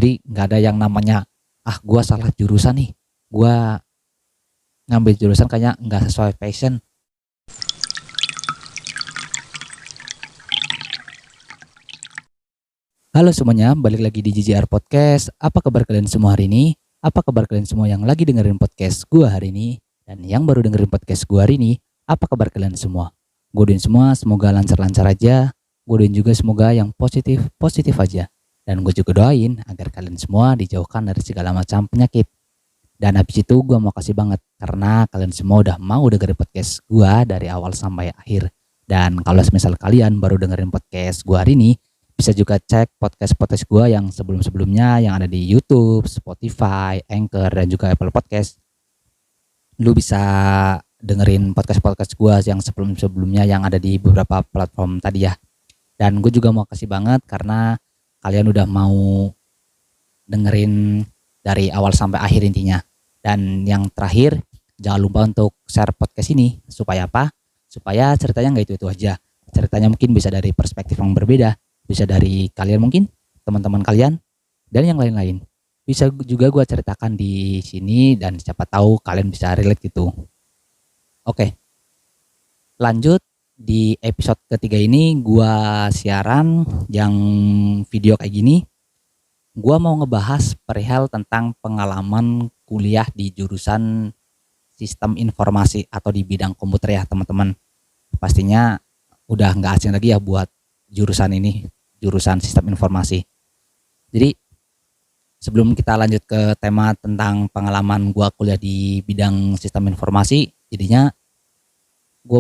Jadi nggak ada yang namanya, gua salah jurusan nih, gua ngambil jurusan kayaknya nggak sesuai passion. Halo semuanya, balik lagi di JJR Podcast. Apa kabar kalian semua hari ini? Apa kabar kalian semua yang lagi dengerin podcast gua hari ini? Dan yang baru dengerin podcast gua hari ini, apa kabar kalian semua? Gue doain semua semoga lancar-lancar aja. Gue doain juga semoga yang positif aja. Dan gue juga doain agar kalian semua dijauhkan dari segala macam penyakit. Dan habis itu gue mau kasih banget karena kalian semua udah mau dengerin podcast gue dari awal sampai akhir. Dan kalau misal kalian baru dengerin podcast gue hari ini, bisa juga cek podcast-podcast gue yang sebelum-sebelumnya yang ada di YouTube, Spotify, Anchor, dan juga Apple Podcast. Lu bisa dengerin podcast-podcast gue yang sebelum-sebelumnya yang ada di beberapa platform tadi ya. Dan gue juga mau kasih banget karena kalian udah mau dengerin dari awal sampai akhir intinya. Dan yang terakhir, jangan lupa untuk share podcast ini. Supaya apa? Supaya ceritanya nggak itu-itu aja. Ceritanya mungkin bisa dari perspektif yang berbeda. Bisa dari kalian mungkin, teman-teman kalian, dan yang lain-lain. Bisa juga gue ceritakan di sini dan siapa tahu kalian bisa relate gitu. Oke, lanjut di episode ketiga ini gue siaran yang video kayak gini. Gue mau ngebahas perihal tentang pengalaman kuliah di jurusan sistem informasi atau di bidang komputer ya teman-teman. Pastinya udah nggak asing lagi ya buat jurusan ini, jurusan sistem informasi. Jadi sebelum kita lanjut ke tema tentang pengalaman gue kuliah di bidang sistem informasi, jadinya gue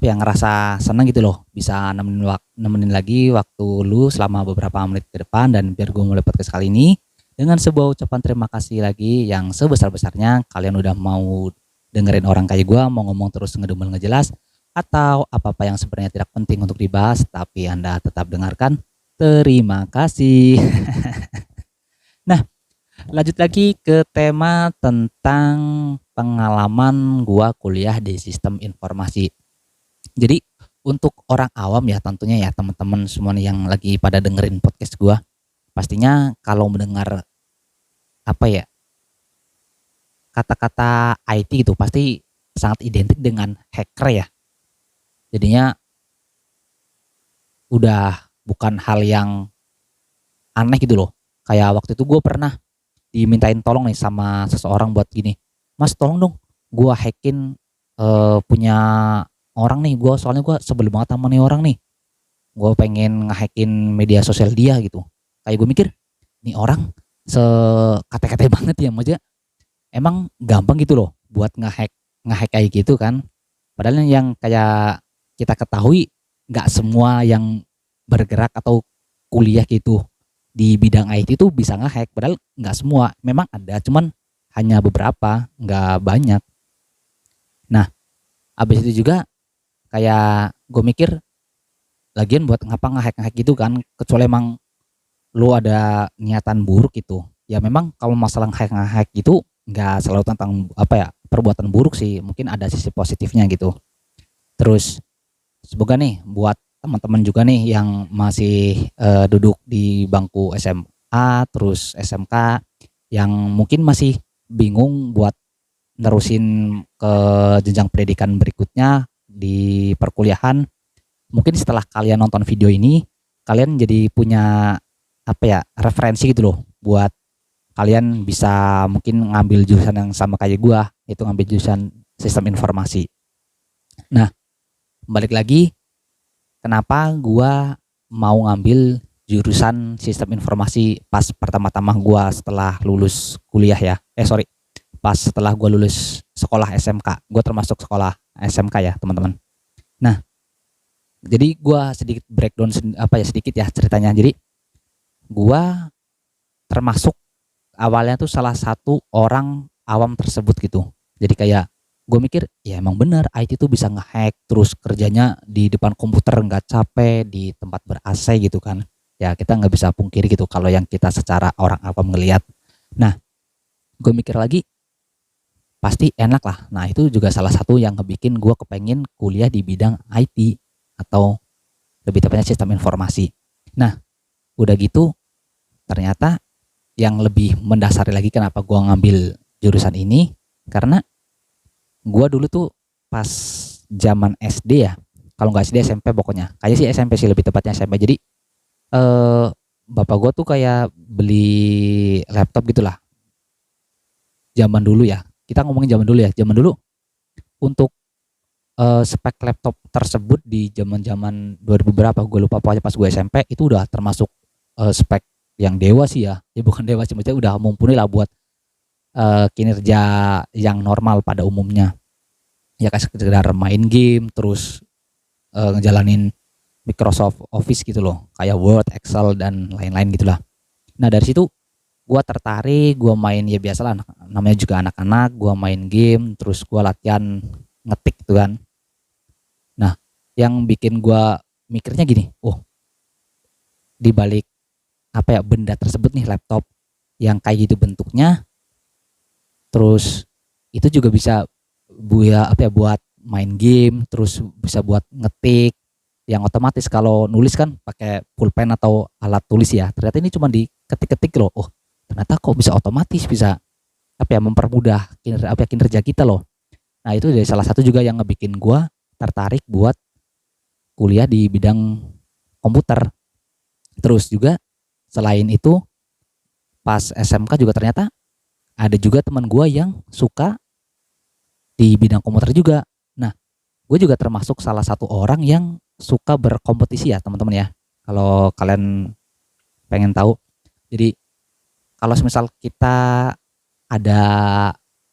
ngerasa senang gitu loh bisa nemenin lagi waktu lu selama beberapa menit ke depan. Dan biar gue mulai podcast kali ini dengan sebuah ucapan terima kasih lagi yang sebesar-besarnya. Kalian udah mau dengerin orang kayak gue mau ngomong terus ngedumel ngejelas atau apa-apa yang sebenarnya tidak penting untuk dibahas tapi Anda tetap dengarkan. Terima kasih. Nah, lanjut lagi ke tema tentang pengalaman gua kuliah di sistem informasi. Jadi untuk orang awam ya tentunya ya teman-teman semua nih yang lagi pada dengerin podcast gua, pastinya kalau mendengar kata-kata IT gitu pasti sangat identik dengan hacker ya. Jadinya udah bukan hal yang aneh gitu loh. Kayak waktu itu gue pernah dimintain tolong nih sama seseorang buat gini, Mas tolong dong gue hackin punya orang nih, soalnya gue sebel banget sama nih orang nih, gue pengen ngehackin media sosial dia gitu. Kayak gue mikir nih orang sekate-kate banget ya, maksudnya emang gampang gitu loh buat ngehack kayak gitu kan. Padahal yang kayak kita ketahui nggak semua yang bergerak atau kuliah gitu di bidang IT itu bisa ngehack, padahal nggak semua, memang ada, cuman hanya beberapa, nggak banyak. Nah, abis itu juga kayak gue mikir, lagian buat ngapa ngehack gitu kan, kecuali emang lu ada niatan buruk gitu. Ya memang kalau masalah ngehack gitu nggak selalu tentang perbuatan buruk sih, mungkin ada sisi positifnya gitu. Terus semoga nih buat teman-teman juga nih yang masih duduk di bangku SMA terus SMK yang mungkin masih bingung buat nerusin ke jenjang pendidikan berikutnya di perkuliahan. Mungkin setelah kalian nonton video ini kalian jadi punya referensi gitu loh buat kalian bisa mungkin ngambil jurusan yang sama kayak gua, itu ngambil jurusan sistem informasi. Nah, balik lagi kenapa gua mau ngambil jurusan sistem informasi pas pertama-tama gua setelah lulus kuliah ya. Pas setelah gua lulus sekolah SMK. Gua termasuk sekolah SMK ya, teman-teman. Nah, jadi gua sedikit breakdown sedikit ya ceritanya. Jadi gua termasuk awalnya tuh salah satu orang awam tersebut gitu. Jadi kayak gue mikir ya emang bener IT tuh bisa ngehack, terus kerjanya di depan komputer nggak capek, di tempat ber-AC gitu kan. Ya kita nggak bisa pungkiri gitu kalau yang kita secara orang awam ngelihat. Nah, gue mikir lagi pasti enak lah. Nah itu juga salah satu yang ngebikin gue kepengen kuliah di bidang IT atau lebih tepatnya sistem informasi. Nah udah gitu ternyata yang lebih mendasari lagi kenapa gue ngambil jurusan ini, karena gue dulu tuh pas zaman SD ya, kalau nggak SD SMP pokoknya, kayak sih SMP sih lebih tepatnya SMP. Jadi eh, bapak gue tuh kayak beli laptop gitulah zaman dulu ya. Kita ngomongin zaman dulu ya. Zaman dulu untuk spek laptop tersebut di zaman-zaman 2000 berapa gue lupa, pokoknya pas gue SMP itu udah termasuk spek yang dewa sih ya. Ya bukan dewa sih, maksudnya udah mumpuni lah buat kinerja yang normal pada umumnya. Ya kayak sekedar main game terus ngejalanin Microsoft Office gitu loh, kayak Word, Excel dan lain-lain gitulah. Nah dari situ gue tertarik, gue main ya biasalah namanya juga anak-anak, gue main game terus gue latihan ngetik gitu kan. Nah yang bikin gue mikirnya gini, oh di balik apa ya benda tersebut nih, laptop yang kayak gitu bentuknya, terus itu juga bisa buat main game, terus bisa buat ngetik yang otomatis. Kalau nulis kan pakai pulpen atau alat tulis ya, ternyata ini cuma diketik-ketik loh. Oh ternyata kok bisa otomatis, bisa mempermudah kinerja kita loh. Nah itu dari salah satu juga yang ngebikin gua tertarik buat kuliah di bidang komputer. Terus juga selain itu pas SMK juga ternyata ada juga teman gua yang suka di bidang komputer juga. Nah gue juga termasuk salah satu orang yang suka berkompetisi ya teman-teman ya, kalau kalian pengen tahu. Jadi kalau misal kita ada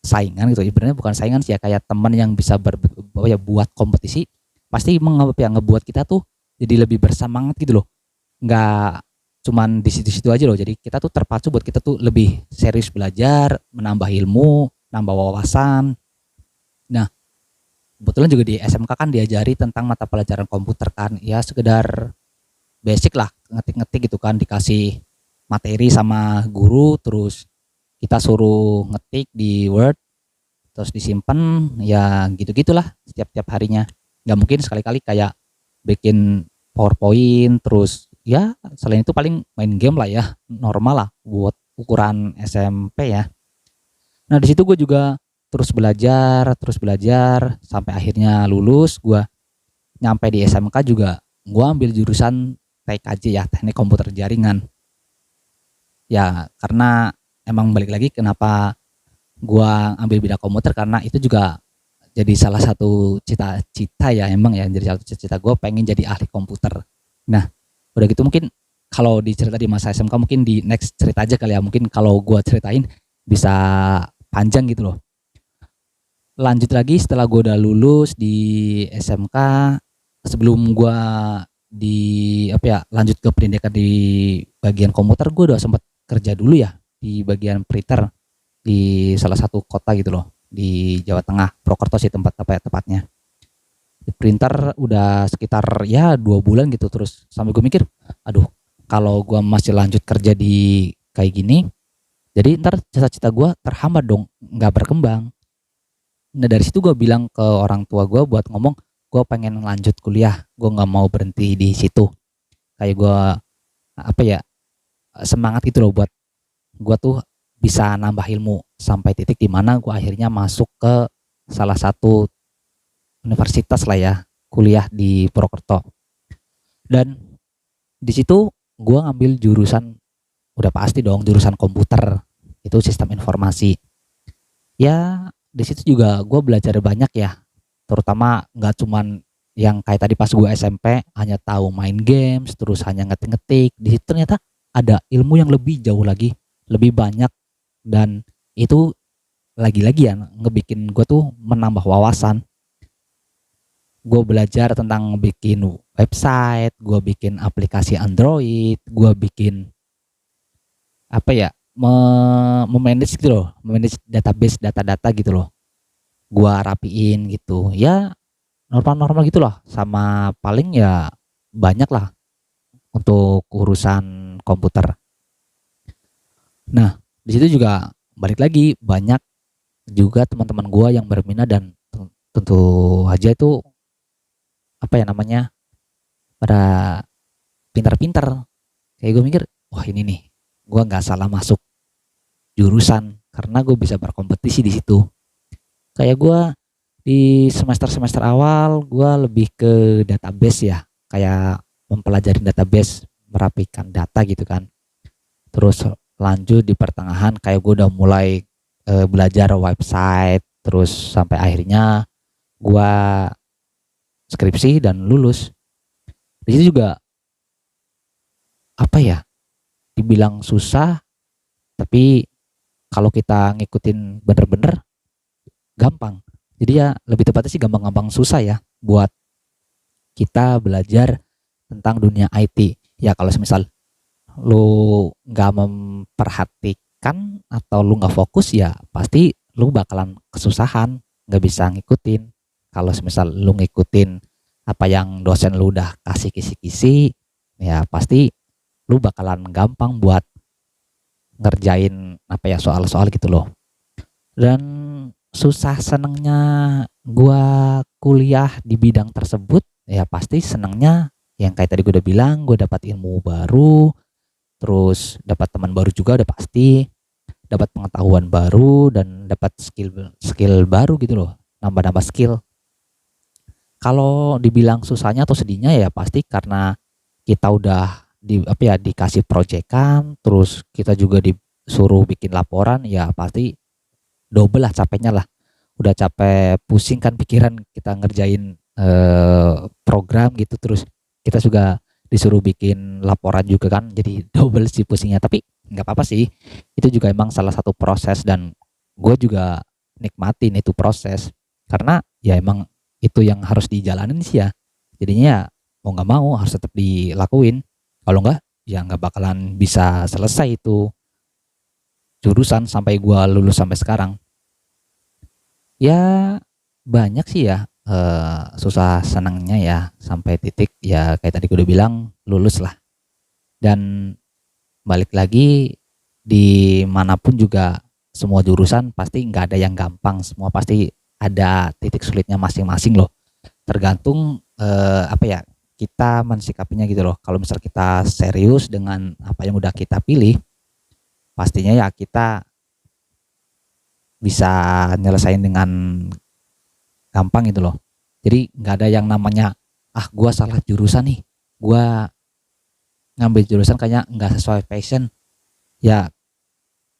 saingan gitu, sebenarnya bukan saingan sih ya, kayak teman yang bisa buat kompetisi, pasti ngebuat kita tuh jadi lebih bersemangat gitu loh. Nggak cuman di situ-situ aja loh, jadi kita tuh terpacu buat kita tuh lebih serius belajar, menambah ilmu, nambah wawasan. Nah kebetulan juga di SMK kan diajari tentang mata pelajaran komputer kan, ya sekedar basic lah, ngetik-ngetik gitu kan, dikasih materi sama guru, terus kita suruh ngetik di Word, terus disimpan, ya gitu-gitulah setiap harinya. Nggak mungkin sekali-kali kayak bikin PowerPoint, terus ya selain itu paling main game lah ya, normal lah buat ukuran SMP ya. Nah di situ gue juga terus belajar sampai akhirnya lulus. Gue nyampe di SMK juga gue ambil jurusan TKJ ya, teknik komputer jaringan. Ya karena emang balik lagi kenapa gue ambil bidang komputer, karena itu juga jadi salah satu cita-cita ya, emang ya jadi salah satu cita-cita gue pengen jadi ahli komputer. Nah udah gitu mungkin kalau dicerita di masa SMK mungkin di next cerita aja kali ya, mungkin kalau gue ceritain bisa panjang gitu loh. Lanjut lagi setelah gue udah lulus di SMK, sebelum gue di lanjut ke pendidikan di bagian komputer, gue udah sempat kerja dulu ya di bagian printer di salah satu kota gitu loh di Jawa Tengah, Purwokerto sih tepatnya. Di printer udah sekitar ya 2 bulan gitu, terus sampai gue mikir, aduh kalau gue masih lanjut kerja di kayak gini, jadi ntar cita-cita gue terhambat dong, nggak berkembang. Nah dari situ gue bilang ke orang tua gue buat ngomong, gue pengen lanjut kuliah, gue nggak mau berhenti di situ. Kayak gue semangat gitu loh buat gue tuh bisa nambah ilmu sampai titik dimana gue akhirnya masuk ke salah satu universitas lah ya, kuliah di Purwokerto. Dan di situ gue ngambil jurusan, udah pasti dong jurusan komputer, itu sistem informasi. Ya di situ juga gue belajar banyak ya, terutama nggak cuman yang kayak tadi pas gue SMP hanya tahu main games terus hanya ngetik-ngetik. Di situ ternyata ada ilmu yang lebih jauh lagi, lebih banyak, dan itu lagi-lagi ya ngebikin gue tuh menambah wawasan. Gue belajar tentang bikin website, gue bikin aplikasi Android, gue bikin memanage gitu loh, memanage database data-data gitu loh, gua rapiin gitu ya, normal-normal gitu loh, sama paling ya banyak lah untuk urusan komputer. Nah di situ juga balik lagi banyak juga teman-teman gua yang berminat, dan tentu aja itu pada pintar-pintar. Kayak gue mikir, wah ini nih, gua nggak salah masuk jurusan karena gue bisa berkompetisi di situ. Kayak gue di semester-semester awal gue lebih ke database ya, kayak mempelajari database, merapikan data gitu kan. Terus lanjut di pertengahan kayak gue udah mulai belajar website, terus sampai akhirnya gue skripsi dan lulus. Di situ juga apa ya, dibilang susah, tapi kalau kita ngikutin bener-bener gampang. Jadi ya lebih tepatnya sih gampang-gampang susah ya buat kita belajar tentang dunia IT. Ya kalau semisal lu nggak memperhatikan atau lu nggak fokus ya pasti lu bakalan kesusahan, nggak bisa ngikutin. Kalau semisal lu ngikutin apa yang dosen lu udah kasih kisi-kisi, ya pasti lu bakalan gampang buat ngerjain apa ya soal-soal gitu loh. Dan susah senengnya gua kuliah di bidang tersebut ya pasti senengnya yang kayak tadi gue udah bilang, gue dapat ilmu baru, terus dapat teman baru juga udah pasti, dapat pengetahuan baru dan dapat skill baru gitu loh, nambah-nambah skill. Kalau dibilang susahnya atau sedihnya ya pasti karena kita udah dikasih proyekan, terus kita juga disuruh bikin laporan, ya pasti double lah capeknya lah. Udah capek pusing kan pikiran kita ngerjain program gitu, terus kita juga disuruh bikin laporan juga kan, jadi double sih pusingnya. Tapi nggak apa-apa sih, itu juga emang salah satu proses dan gue juga nikmatin itu proses karena ya emang itu yang harus dijalanin sih ya. Jadinya ya mau nggak mau harus tetap dilakuin, kalau nggak ya nggak bakalan bisa selesai itu jurusan sampai gue lulus sampai sekarang. Ya banyak sih ya susah senangnya ya sampai titik ya kayak tadi gue udah bilang lulus lah. Dan balik lagi dimanapun juga semua jurusan pasti nggak ada yang gampang, semua pasti ada titik sulitnya masing-masing loh. Tergantung kita mensikapinya gitu loh. Kalau misal kita serius dengan apa yang udah kita pilih, pastinya ya kita bisa nyelesain dengan gampang gitu loh. Jadi nggak ada yang namanya gue salah jurusan nih, gue ngambil jurusan kayaknya nggak sesuai passion. Ya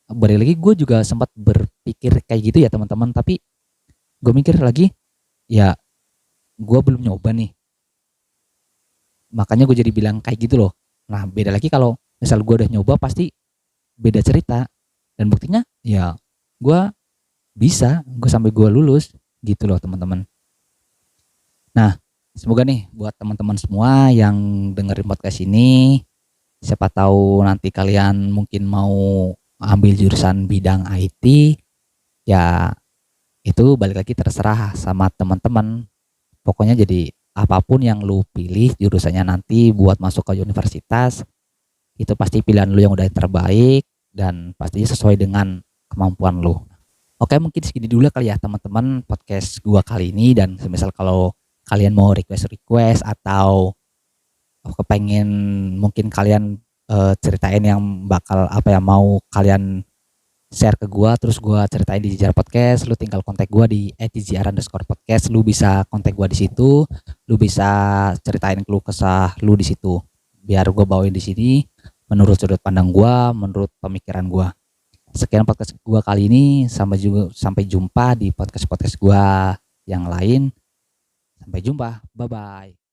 balik lagi gue juga sempat berpikir kayak gitu ya teman-teman, tapi gue mikir lagi ya gue belum nyoba nih, makanya gue jadi bilang kayak gitu loh. Nah beda lagi kalau misal gue udah nyoba pasti beda cerita, dan buktinya ya gue gue sampai gue lulus gitu loh teman-teman. Nah semoga nih buat teman-teman semua yang dengerin podcast ini, siapa tahu nanti kalian mungkin mau ambil jurusan bidang IT, ya itu balik lagi terserah sama teman-teman. Pokoknya jadi apapun yang lu pilih jurusannya nanti buat masuk ke universitas, itu pasti pilihan lu yang udah terbaik dan pastinya sesuai dengan kemampuan lu. Oke, mungkin segini dulu kali ya teman-teman podcast gua kali ini. Dan semisal kalau kalian mau request atau kepengen mungkin kalian ceritain yang bakal mau kalian share ke gua, terus gua ceritain di JJR Podcast, lu tinggal kontak gua di @JJR_podcast. Lu bisa kontak gua di situ, lu bisa ceritain keluh kesah lu di situ, biar gua bawain di sini menurut sudut pandang gua, menurut pemikiran gua. Sekian podcast gua kali ini, sampai jumpa di podcast gua yang lain. Sampai jumpa, bye bye.